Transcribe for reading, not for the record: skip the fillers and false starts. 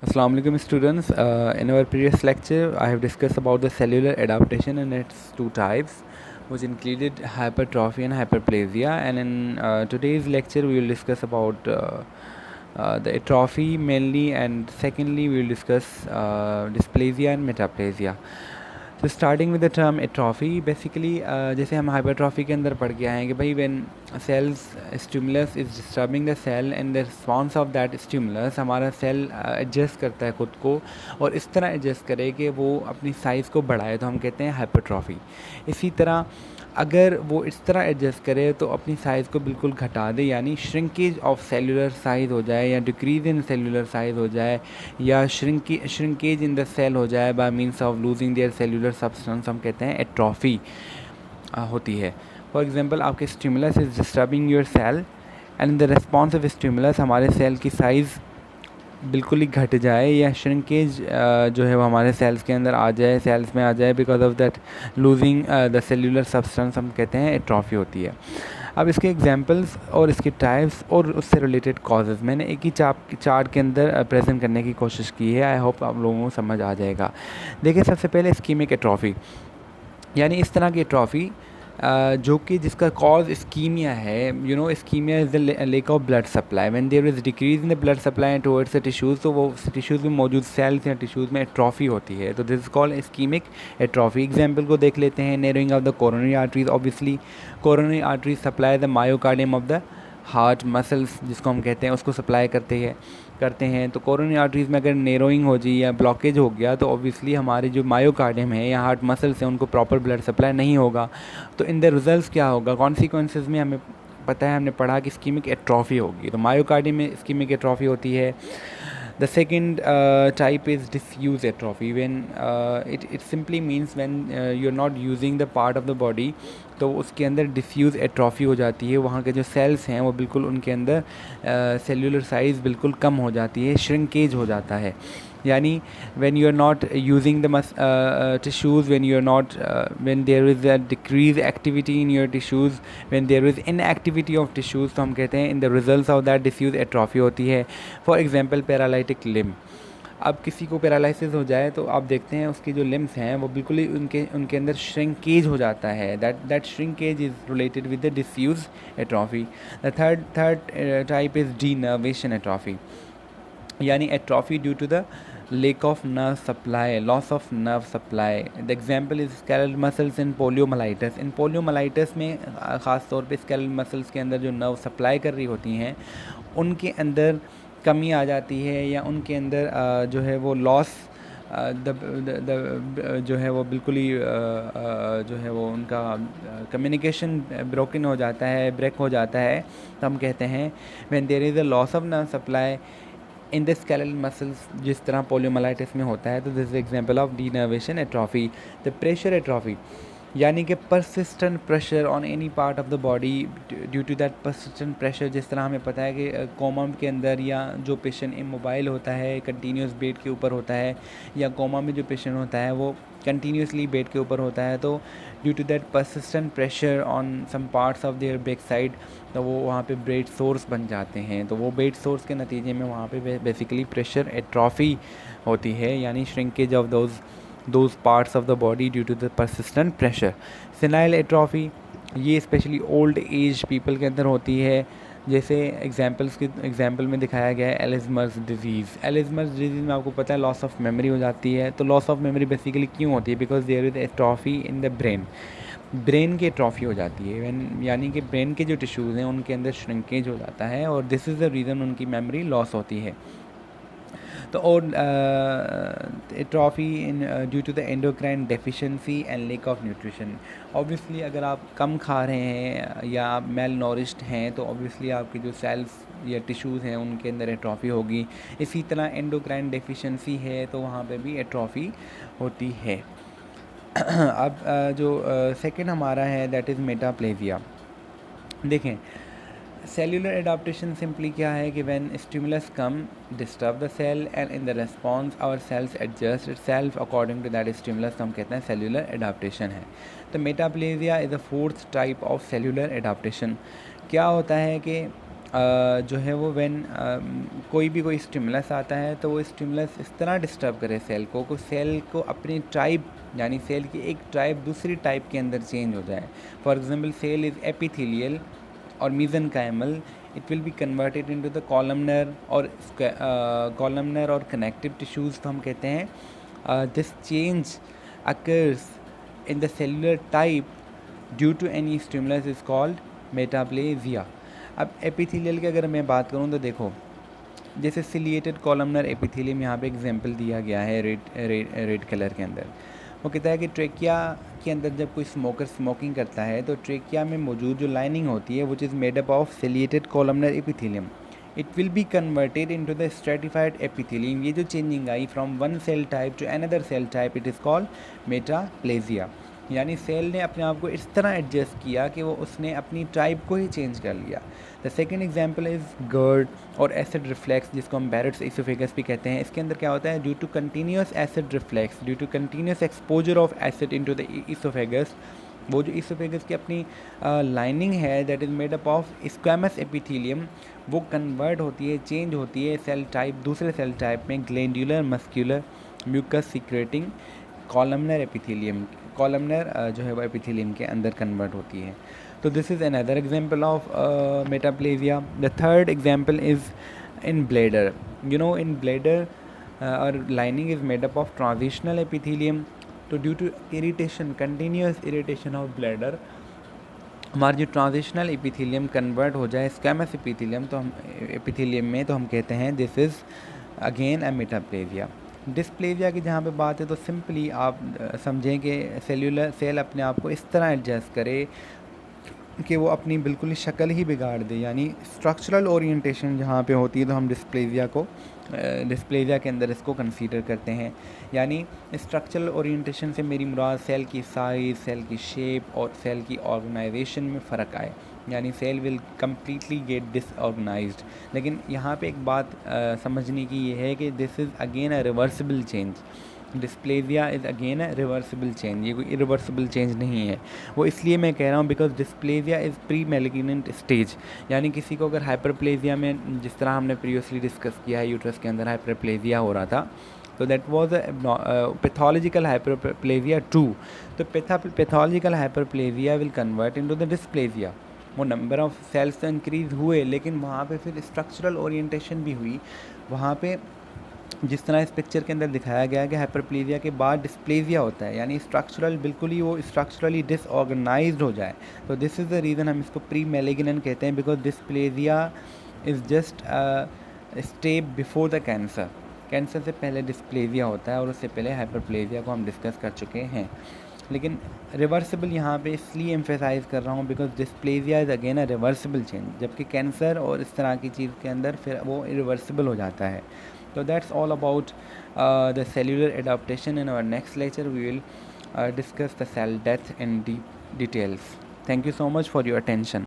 Assalamu alaikum students. In our previous lecture, I have discussed about the cellular adaptation and its two types, which included hypertrophy and hyperplasia. And in today's lecture, we will discuss about the atrophy mainly, and secondly, we will discuss dysplasia and metaplasia. तो starting with the term atrophy basically जैसे हम hypertrophy के अंदर पढ़ के आए हैं कि भाई when cells stimulus is disturbing the cell and the response of that stimulus हमारा सेल एडजस्ट करता है ख़ुद को और इस तरह एडजस्ट करे कि वो अपनी साइज़ को बढ़ाए, तो हम कहते हैं हाइपरट्रॉफी। इसी तरह अगर वो इस तरह एडजस्ट करे तो अपनी साइज़ को बिल्कुल घटा दे, यानी श्रिंकेज ऑफ सेलुलर साइज़ हो जाए या डिक्रीज इन सेलुलर साइज़ हो जाए या श्रिंकेज इन द सेल हो जाए by means of losing their cellular substance, हम कहते हैं एट्रॉफी होती है। फॉर एग्जांपल आपके stimulus is disturbing your cell and in the response of stimulus हमारे सेल की साइज़ बिल्कुल ही घट जाए या श्रिंकेज जो है वो हमारे सेल्स के अंदर आ जाए, सेल्स में आ जाए because of that losing the cellular substance, हम कहते हैं एट्रॉफी होती है। अब इसके एग्जांपल्स और इसके टाइप्स और उससे रिलेटेड कॉजेज़ मैंने एक ही चार्ट के अंदर प्रेजेंट करने की कोशिश की है। आई होप आप लोगों को समझ आ जाएगा। देखिए सबसे पहले इस्कीमिक एट्रॉफी, यानी इस तरह की एट्रॉफी जो कि जिसका कॉज इस्कीमिया है। Ischemia is the lack of blood supply. When there is decrease in the blood supply towards the tissues, तो वो टिश्यूज़ में मौजूद सेल्स या टिश्यूज़ में एट्रॉफी होती है, तो this is called ischaemic atrophy. Example को देख लेते हैं। Narrowing of the coronary arteries, obviously coronary arteries supply the myocardium of the heart muscles, जिसको हम कहते हैं उसको सप्लाई करते हैं। तो कोरोनरी आर्टरीज़ में अगर नेरोइंग हो जाए या ब्लॉकेज हो गया तो ऑब्वियसली हमारे जो मायोकार्डियम है या हार्ट मसल्स हैं उनको प्रॉपर ब्लड सप्लाई नहीं होगा। तो इन द रिजल्ट्स क्या होगा, कॉन्सिक्वेंसेस में हमें पता है, हमने पढ़ा कि इस्कीमिक एट्रॉफी होगी। तो मायोकार्डियम में इस्कीमिक एट्रॉफी होती है। The second type is diffuse atrophy. When it simply means when you're not using the part of the body, तो उसके अंदर डिफ्यूज़ एट्रॉफी हो जाती है। वहाँ के जो सेल्स हैं वो बिल्कुल उनके अंदर सेल्यूलर साइज़ बिल्कुल कम हो जाती है, श्रिंकेज हो जाता है। यानी when you are not using the tissues, when there is a decreased activity in your tissues, when there is inactivity of tissues, तो हम कहते हैं in the results of that diffuse atrophy होती है। फॉर एग्जांपल पैरालिटिक लिम्ब, अब किसी को paralysis हो जाए तो आप देखते हैं उसकी जो लिम्स हैं वो बिल्कुल ही उनके अंदर श्रिंकेज हो जाता है। That shrinkage is related with the diffuse atrophy. The third type is denervation atrophy, यानी atrophy due to the lack of nerve supply, loss of nerve supply. The example is skeletal muscles in poliomyelitis. In poliomyelitis में ख़ास तौर पे skeletal muscles के अंदर जो nerve supply कर रही होती हैं उनके अंदर कमी आ जाती है या उनके अंदर जो है वो लॉस जो है वो बिल्कुल ही जो है वो उनका कम्युनिकेशन ब्रोकन हो जाता है, ब्रेक हो जाता है। तो हम कहते हैं when there is a loss of nerve supply in the skeletal muscles, जिस तरह पोलियोमाइलिटिस में होता है, तो this is example of denervation atrophy. The pressure atrophy, यानी कि persistent pressure on any part of the body due to that persistent pressure. जिस तरह हमें पता है कि कोमा के अंदर या जो पेशेंट इमोबाइल होता है, कंटिन्यूस बेड के ऊपर होता है, या कोमा में जो पेशेंट होता है वो कंटिन्यूसली बेड के ऊपर होता है, तो due to that persistent pressure on some parts of their back side, तो वो वहाँ पे ब्रेड सोर्स बन जाते हैं। तो वो ब्रेड सोर्स के नतीजे में वहाँ पे बेसिकली प्रेशर एट्रॉफी होती है, यानी shrinkage of those parts of the body due to the persistent pressure. Senile atrophy, ये स्पेशली ओल्ड एज पीपल के अंदर होती है। जैसे एग्जांपल में दिखाया गया है एल्ज़ाइमर्स डिजीज़। एल्ज़ाइमर्स डिजीज़ में आपको पता है लॉस ऑफ मेमोरी हो जाती है। तो लॉस ऑफ मेमोरी बेसिकली क्यों होती है, because there is atrophy in the brain की एट्रॉफी हो जाती है, यानी कि ब्रेन के जो टिश्यूज़ हैं उनके अंदर श्रिंकेज हो जाता है और दिस इज़ द रीज़न उनकी मेमोरी लॉस होती है। तो और atrophy in due to the endocrine deficiency and lack of nutrition. Obviously अगर आप कम खा रहे हैं या आप मेल नॉरिश्ड हैं तो ऑब्वियसली आपके जो सेल्स या टिश्यूज़ हैं उनके अंदर एट्रॉफी होगी। इसी तरह एंडोक्राइन डेफिशिएंसी है तो वहाँ पे भी एट्रॉफी होती है। अब जो सेकंड हमारा है दैट इज़ मेटाप्लेजिया। देखें सेल्यूलर एडाप्टेशन सिंपली क्या है कि when stimulus come disturb the cell and in the response our cells adjust itself according to that stimulus, तो हम कहते हैं सेल्यूलर एडाप्टेशन है। तो metaplasia is the fourth type of cellular adaptation. क्या होता है कि जो है वो कोई स्टिमुलस आता है तो वो स्टिमुलस इस तरह डिस्टर्ब करे सेल को सेल को अपनी टाइप यानी सेल की एक टाइप दूसरी टाइप के अंदर चेंज हो जाए. For example cell is epithelial और mesenchymal, it will be converted into the columnar और connective tissues तो हम कहते हैं. This change occurs in the cellular type due to any stimulus is called metaplasia. अब एपिथेलियल की अगर मैं बात करूँ तो देखो, जैसे सिलिएटेड कॉलमनर एपिथेलियम यहाँ पे एग्जांपल दिया गया है रेड कलर के अंदर. वो कहता है कि ट्रेकिया के अंदर जब कोई स्मोकर स्मोकिंग करता है तो ट्रेकिया में मौजूद जो लाइनिंग होती है which is made up of ciliated columnar epithelium, it will be converted into the stratified epithelium. ये जो changing I from one cell type to another cell type, it is called metaplasia. यानी cell ने अपने आप को इस तरह adjust किया कि वो उसने अपनी टाइप को ही चेंज कर लिया. द सेकेंड एग्जाम्पल इज़ गर्ड और एसिड रिफ्लेक्स, जिसको हम बैरेट्स इसोफेगस भी कहते हैं. इसके अंदर क्या होता है, due to continuous acid reflux, due to continuous exposure of acid into the oesophagus, वो जो इसोफेगस की अपनी लाइनिंग है that is made up of squamous epithelium, वो कन्वर्ट होती है, चेंज होती है सेल टाइप दूसरे सेल टाइप में glandular muscular mucus secreting columnar epithelium. Columnar जो है वो एपिथेलियम के अंदर कन्वर्ट होती है. तो this is another example of metaplasia. The third example is in bladder. In bladder our lining is made up of transitional epithelium. तो due to irritation, continuous irritation of bladder, हमारा जो transitional epithelium convert हो जाए squamous epithelium तो हम epithelium में, तो हम कहते हैं this is again a metaplasia. Dysplasia की जहाँ पे बात है तो सिंपली आप समझें कि सेल्यूलर सेल अपने आप को इस तरह एडजस्ट करे कि वो अपनी बिल्कुल शक्ल ही बिगाड़ दे. यानी स्ट्रक्चरल ओरिएंटेशन जहाँ पे होती है तो हम डिस्प्लेजिया के अंदर इसको कंसीडर करते हैं. यानी स्ट्रक्चरल ओरिएंटेशन से मेरी मुराद सेल की साइज़, सेल की शेप और सेल की ऑर्गेनाइजेशन में फ़र्क आए. यानी cell will completely get disorganised. लेकिन यहाँ पे एक बात समझने की ये है कि this is again a reversible change. Dysplasia is again a reversible change, ये कोई इरिवर्सिबल चेंज नहीं है. वो इसलिए मैं कह रहा हूँ because dysplasia is pre malignant stage. यानी किसी को अगर हाइपरप्लेजिया में, जिस तरह हमने प्रीवियसली डिस्कस किया है यूट्रस के अंदर हाइपरप्लेजिया हो रहा था, तो दैट वाज पैथोलॉजिकल हाइपरप्लेजिया 2. तो pathological hyperplasia will convert into the dysplasia. वो नंबर ऑफ सेल्स तो इंक्रीज़ हुए लेकिन वहाँ पे फिर स्ट्रक्चरल ओरिएंटेशन भी हुई. वहाँ पे जिस तरह इस पिक्चर के अंदर दिखाया गया है कि हाइपरप्लेजिया के बाद डिस्प्लेजिया होता है, यानी स्ट्रक्चरल बिल्कुल ही वो स्ट्रक्चरली डिसऑर्गेनाइज्ड हो जाए. तो दिस इज़ द रीज़न हम इसको प्री मैलिग्नेंट कहते हैं, because dysplasia is just step before the cancer. Cancer से पहले डिस्प्लेजिया होता है और उससे पहले हाइपरप्लेजिया को हम डिस्कस कर चुके हैं. लेकिन रिवर्सिबल यहाँ पे इसलिए एम्फेसाइज़ कर रहा हूँ because dysplasia is again a reversible change, जबकि कैंसर और इस तरह की चीज़ के अंदर फिर वो इरिवर्सिबल हो जाता है. So that's all about the cellular adaptation. In our next lecture we will discuss the cell death in deep details. Thank you so much for your attention.